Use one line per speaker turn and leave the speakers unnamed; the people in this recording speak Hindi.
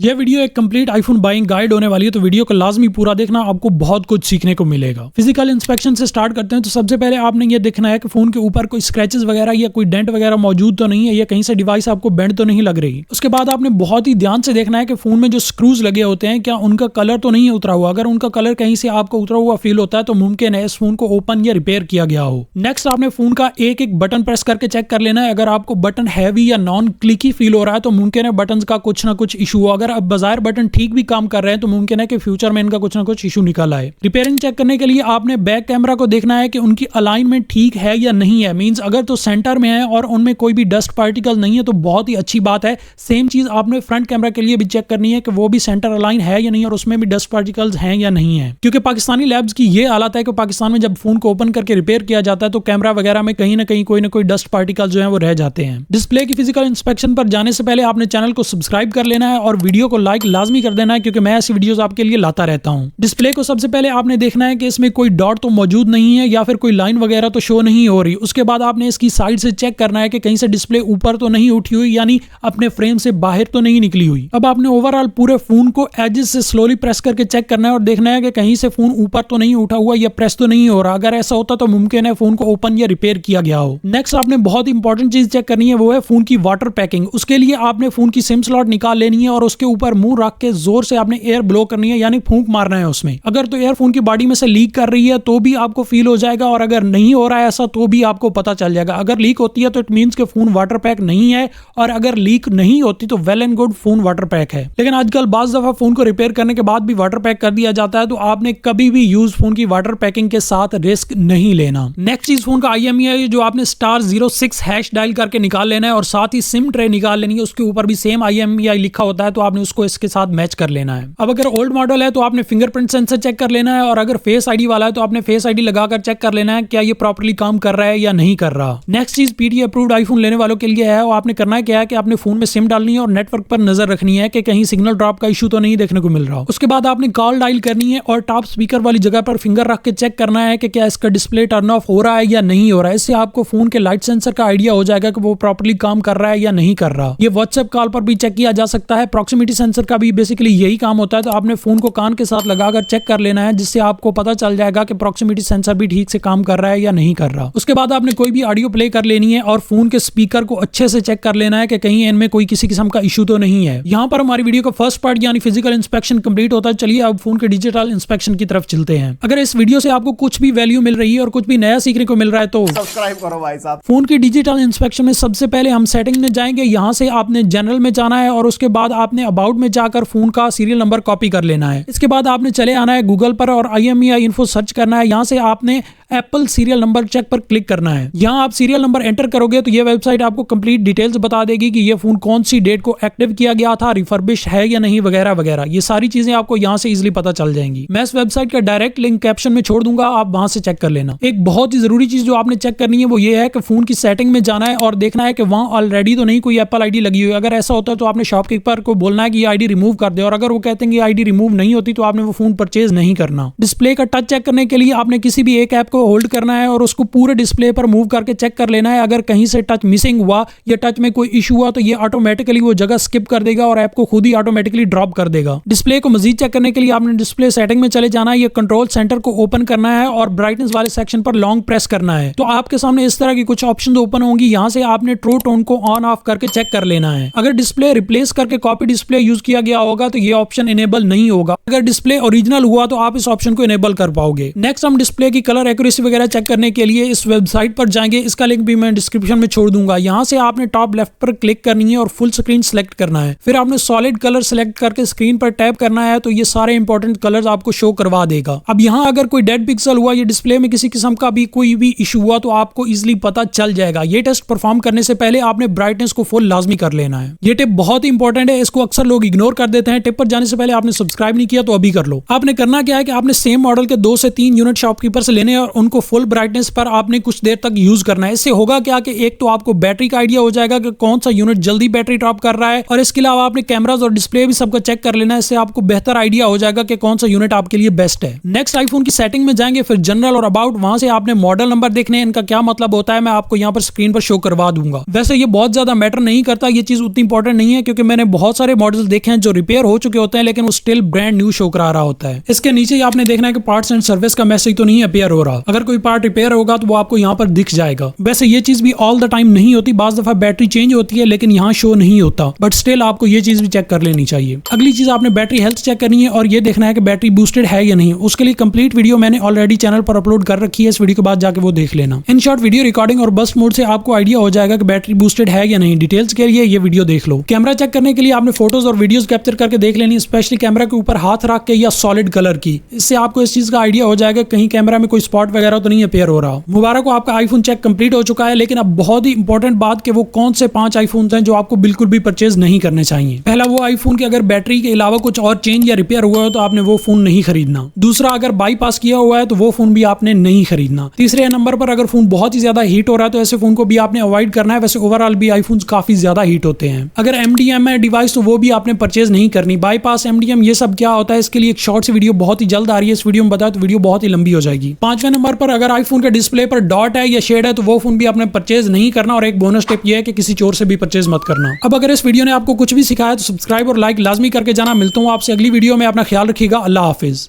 यह वीडियो एक कंप्लीट आईफोन बाइंग गाइड होने वाली है, तो वीडियो को लाजमी पूरा देखना, आपको बहुत कुछ सीखने को मिलेगा। फिजिकल इंस्पेक्शन से स्टार्ट करते हैं। तो सबसे पहले आपने ये देखना है कि फोन के ऊपर कोई स्क्रैचेस वगैरह या कोई डेंट वगैरह मौजूद तो नहीं है, या कहीं से डिवाइस आपको बेंड तो नहीं लग रही। उसके बाद आपने बहुत ही ध्यान से देखना है कि फोन में जो स्क्रूज लगे होते हैं क्या उनका कलर तो नहीं उतरा हुआ। अगर उनका कलर कहीं से आपको उतरा हुआ फील होता है तो मुमकिन है इस फोन को ओपन या रिपेयर किया गया हो। नेक्स्ट आपने फोन का एक एक बटन प्रेस करके चेक कर लेना है। अगर आपको बटन हैवी या नॉन क्लिकी फील हो रहा है तो मुमकिन है बटन का कुछ ना कुछ इशू हो। अगर अब बाजार बटन ठीक भी काम कर रहे हैं तो मुमकिन है कि फ्यूचर में इनका कुछ ना कुछ इशू निकल आए। रिपेयरिंग चेक करने के लिए आपने बैक कैमरा को देखना है कि उनकी अलाइनमेंट ठीक है या नहीं है। मींस अगर तो सेंटर में है और उनमें कोई भी डस्ट पार्टिकल नहीं है तो बहुत ही अच्छी बात है। सेम चीज आपने फ्रंट कैमरा के लिए भी चेक करनी है कि वो भी सेंटर अलाइन है या नहीं और उसमें भी डस्ट पार्टिकल्स हैं या नहीं है। क्योंकि पाकिस्तानी लैब्स की ये हालत है कि पाकिस्तान में जब फोन को ओपन करके रिपेयर किया जाता है तो कैमरा वगैरह में कहीं ना कोई डस्ट पार्टिकल जो है वो रह जाते हैं। डिस्प्ले की फिजिकल इंस्पेक्शन पर जाने से पहले आपने चैनल को सब्सक्राइब कर लेना है और वीडियो को लाइक लाजमी कर देना है, क्योंकि मैं ऐसी वीडियोस आपके लिए लाता रहता हूं। डिस्प्ले को सबसे पहले आपने देखना है कि इसमें कोई डॉट तो मौजूद नहीं है या फिर कोई लाइन वगैरह तो शो नहीं हो रही। उसके बाद आपने इसकी साइड से चेक करना है कि कहीं से डिस्प्ले ऊपर तो नहीं उठी हुई, यानी अपने फ्रेम से बाहर तो नहीं निकली हुई। अब आपने ओवरऑल पूरे फोन को एजेस से स्लोली प्रेस करके चेक करना है और देखना है कि कहीं से फोन ऊपर तो नहीं उठा हुआ या प्रेस तो नहीं हो रहा। अगर ऐसा होता तो मुमकिन है फोन को ओपन या रिपेयर किया गया हो। नेक्स्ट आपने बहुत इंपॉर्टेंट चीज चेक करनी है, वो है फोन की वाटर पैकिंग। उसके लिए आपने फोन की सिम स्लॉट निकाल लेनी है और उसके ऊपर मुंह रख के जोर से आपने एयर ब्लो करनी है, यानी फूंक मारना है उसमें। अगर तो एयर फोन की बॉडी में से लीक कर रही है तो भी आपको फील हो जाएगा, और अगर नहीं हो रहा है ऐसा तो भी आपको पता चल जाएगा। अगर लीक होती है तो इट मींस कि फोन वाटर पैक नहीं है, और अगर लीक नहीं होती तो well and good phone water pack है। लेकिन आजकल बाज दफा फोन को रिपेयर करने के बाद भी वाटर पैक कर दिया जाता है, तो आपने कभी भी यूज फोन की वाटर पैकिंग के साथ रिस्क नहीं लेना। नेक्स्ट चीज फोन का IMEI जो आपने *06# डायल करके निकाल लेना है, और साथ ही सिम ट्रे निकाल लेनी है। उसके ऊपर भी सेम IMEI लिखा होता है, तो आपने उसको इसके साथ मैच कर लेना है। अब अगर ओल्ड मॉडल है तो आपने फिंगरप्रिंट सेंसर चेक कर लेना है, और अगर फेस ID वाला है तो आपने फेस ID लगाकर चेक कर लेना है क्या ये प्रॉपर्ली काम कर रहा है या नहीं कर रहा। नेक्स्ट चीज PTA अप्रूव्ड आईफोन लेने वालों के लिए है, और आपने करना है क्या है कि आपने फोन में सिम डालनी है और नेटवर्क पर नजर रखनी है कि कहीं सिग्नल ड्रॉप का इशू तो नहीं देखने को मिल रहा। उसके बाद आपने कॉल डायल करनी है और टॉप स्पीकर वाली जगह पर फिंगर रख के चेक करना है कि क्या इसका डिस्प्ले टर्न ऑफ हो रहा है या नहीं हो रहा है। इससे आपको फोन के लाइट सेंसर का आइडिया हो जाएगा कि वो प्रॉपर्ली काम कर रहा है या नहीं कर रहा। ये व्हाट्सएप कॉल पर भी चेक किया जा सकता है। प्रॉक्सिमिटी सेंसर का भी बेसिकली यही काम होता है, तो आपने फोन को कान के साथ लगाकर चेक कर लेना है, जिससे आपको पता चल जाएगा कि प्रॉक्सिमिटी सेंसर भी ठीक से काम कर रहा है या नहीं कर रहा। उसके बाद आपने कोई भी ऑडियो प्ले कर लेनी है और फोन के स्पीकर को अच्छे से चेक कर लेना है कि कहीं इनमें कोई किसी किस्म का इशू तो नहीं है। यहाँ पर हमारी वीडियो का फर्स्ट पार्ट यानी फिजिकल इंस्पेक्शन कंप्लीट होता है। चलिए अब फोन के डिजिटल इंस्पेक्शन की तरफ चलते हैं। अगर इस वीडियो से आपको कुछ भी वैल्यू मिल रही है और कुछ भी नया सीखने को मिल रहा है तो
सब्सक्राइब करो भाई साहब।
फोन की डिजिटल इंस्पेक्शन में सबसे पहले हम सेटिंग में जाएंगे। यहाँ से आपने जनरल में जाना है और उसके बाद आपने अबाउट में जाकर फोन का सीरियल नंबर कॉपी कर लेना है। इसके बाद आपने चले आना है गूगल पर और IMEI इन्फो सर्च करना है। यहाँ से आपने एप्पल सीरियल नंबर चेक पर क्लिक करना है। यहाँ आप सीरियल नंबर एंटर करोगे तो ये वेबसाइट आपको कंप्लीट डिटेल्स बता देगी कि ये फोन कौन सी डेट को एक्टिव किया गया था, रिफर्बिश है या नहीं, वगैरह वगैरह। ये सारी चीजें आपको यहाँ से इजीली पता चल जाएंगी। मैं इस वेबसाइट का डायरेक्ट लिंक कैप्शन में छोड़ दूंगा, आप वहां से चेक कर लेना। एक बहुत ही जरूरी चीज जो आपने चेक करनी है वो ये है कि फोन की सेटिंग में जाना है और देखना है कि वहां ऑलरेडी तो नहीं कोई एप्पल ID लगी हुई है। अगर ऐसा होता है तो आपने शॉपकीपर को बोलना है कि ये ID रिमूव कर दे, और अगर वो कहते हैं कि ID रिमूव नहीं होती तो आपने वो फोन परचेज नहीं करना। डिस्प्ले का टच चेक करने के लिए आपने किसी भी एक ऐप को होल्ड करना है और उसको पूरे डिस्प्ले पर मूव करके चेक कर लेना है। अगर कहीं से टच मिसिंग हुआ या टच में कोई इशू हुआ तो ये ऑटोमेटिकली वो जगह स्किप कर देगा और ऐप को खुद ही ऑटोमेटिकली ड्रॉप कर देगा। डिस्प्ले को मजीद चेक करने के लिए आपने डिस्प्ले सेटिंग में चले जाना है। ये कंट्रोल सेंटर को ओपन करना है और ब्राइटनेस वाले सेक्शन पर लॉन्ग प्रेस करना है, तो आपके सामने इस तरह की कुछ ऑप्शन ओपन होंगी। यहाँ से आपने ट्रू टोन को ऑन ऑफ करके चेक कर लेना है। अगर डिस्प्ले रिप्लेस करके कॉपी डिस्प्ले यूज किया गया होगा तो ये ऑप्शन इनेबल नहीं होगा। अगर डिस्प्ले ओरिजिनल हुआ तो आप इस ऑप्शन को इनेबल कर पाओगे। नेक्स्ट हम डिस्प्ले की कलर एक्यूरेसी वगैरह चेक करने के लिए इस वेबसाइट पर जाएंगे। इसका लिंक भी मैं डिस्क्रिप्शन में छोड़ दूंगा। यहाँ से आपने टॉप लेफ्ट पर क्लिक करनी है और फुल स्क्रीन सेलेक्ट करना है। फिर आपने सॉलिड कलर सेलेक्ट करके स्क्रीन पर टैप करना है, तो ये सारे इंपॉर्टेंट कलर्स आपको शो करवा देगा। अब यहाँ अगर कोई डेड पिक्सल हुआ या डिस्प्ले में किसी किस्म का भी कोई भी इशू हुआ तो आपको इजीली पता चल जाएगा। ये टेस्ट परफॉर्म करने से पहले आपने ब्राइटनेस को फुल लाजमी कर लेना है। ये टिप बहुत ही इंपॉर्टेंट है, इसको अक्सर लोग इग्नोर कर देते हैं। टिप पर जाने से पहले आपने सब्सक्राइब नहीं किया तो अभी कर लो। आपने करना क्या है कि आपने सेम मॉडल के 2 से 3 यूनिट शॉपकीपर से लेने और उनको फुल ब्राइटनेस पर आपने कुछ देर तक यूज करना है। इससे होगा क्या कि एक तो आपको बैटरी का आइडिया हो जाएगा कि कौन सा यूनिट जल्दी बैटरी ड्रॉप कर रहा है, और इसके अलावा आपने कैमराज और डिस्प्ले भी सबको चेक कर लेना है। इससे आपको बेहतर आइडिया हो जाएगा कि कौन सा यूनिट आपके लिए बेस्ट है। नेक्स्ट आईफोन की सेटिंग में जाएंगे, फिर जनरल और अबाउट, वहां से आपने मॉडल नंबर देखने हैं, इनका क्या मतलब होता है मैं आपको यहाँ पर स्क्रीन पर शो करवा दूंगा। वैसे ये बहुत ज्यादा मैटर नहीं करता, ये चीज उतनी इंपॉर्टेंट नहीं है, क्योंकि मैंने बहुत सारे मॉडल्स देखे हैं जो रिपेयर हो चुके होते हैं लेकिन वो स्टिल ब्रांड न्यू शो करा रहा होता है। इसके नीचे आपने देखना है कि पार्ट्स एंड सर्विस का मैसेज तो नहीं अपीयर हो रहा। अगर कोई पार्ट रिपेयर होगा तो वो आपको यहाँ पर दिख जाएगा। वैसे ये चीज भी ऑल द टाइम नहीं होती, बाज दफा बैटरी चेंज होती है लेकिन यहाँ शो नहीं होता, बट स्टिल आपको ये चीज भी चेक कर लेनी चाहिए। अगली चीज आपने बैटरी हेल्थ चेक करनी है और ये देखना है कि बैटरी बूस्टेड है या नहीं। उसके लिए कंप्लीट वीडियो मैंने ऑलरेडी चैनल पर अपलोड कर रखी है, इस वीडियो के बाद जाके वो देख लेना। इन शॉर्ट वीडियो रिकॉर्डिंग और बस्ट मोड से आपको आइडिया हो जाएगा कि बैटरी बूस्टेड है या नहीं। डिटेल्स के लिए ये वीडियो देख लो। कैमरा चेक करने के लिए आपने फोटोज और वीडियोस कैप्चर करके देख लेनी, स्पेशली कैमरा के ऊपर हाथ रख के या सॉलिड कलर की। इससे आपको इस चीज का आइडिया हो जाएगा कहीं कैमरा में कोई स्पॉट वगैरह तो नहीं अपीयर हो रहा। मुबारक हो, आपका आईफोन चेक कंप्लीट हो चुका है। लेकिन अब बहुत ही इंपॉर्टेंट बात कि वो कौन से 5 आईफोन हैं जो आपको बिल्कुल भी परचेज नहीं करने चाहिए। पहला वो आईफोन की अगर बैटरी के अलावा कुछ और चेंज या रिपेयर हुआ हो तो आपने वो फोन नहीं खरीदना। दूसरा, अगर बाईपास किया हुआ है तो वो फोन भी आपने नहीं खरीदना। तीसरे नंबर पर अगर फोन बहुत ही ज्यादा हीट हो रहा है तो ऐसे फोन को भी आपने अवॉइड करना है। वैसे ओवरऑल भी आईफोन काफी ज्यादा हीट होते हैं। अगर MDM है डिवाइस तो वो भी आपने परचेज नहीं करनी। बाईपास, MDM ये सब क्या होता है, इसके लिए एक शॉर्ट सी वीडियो बहुत ही जल्द आ रही है। इस वीडियो में बताया तो वीडियो बहुत ही लंबी हो जाएगी। 5वें नंबर पर अगर आईफोन के डिस्प्ले पर डॉट है या शेड है तो वो फोन भी आपने परचेज नहीं करना। और एक बोनस टिप ये है कि किसी चोर से भी परचेज मत करना। अब अगर इस वीडियो ने आपको कुछ भी सिखाया तो सब्सक्राइब और लाइक लाजमी करके जाना। मिलता हूँ आपसे अगली वीडियो में। अपना ख्याल रखिएगा। अल्लाह हाफिज।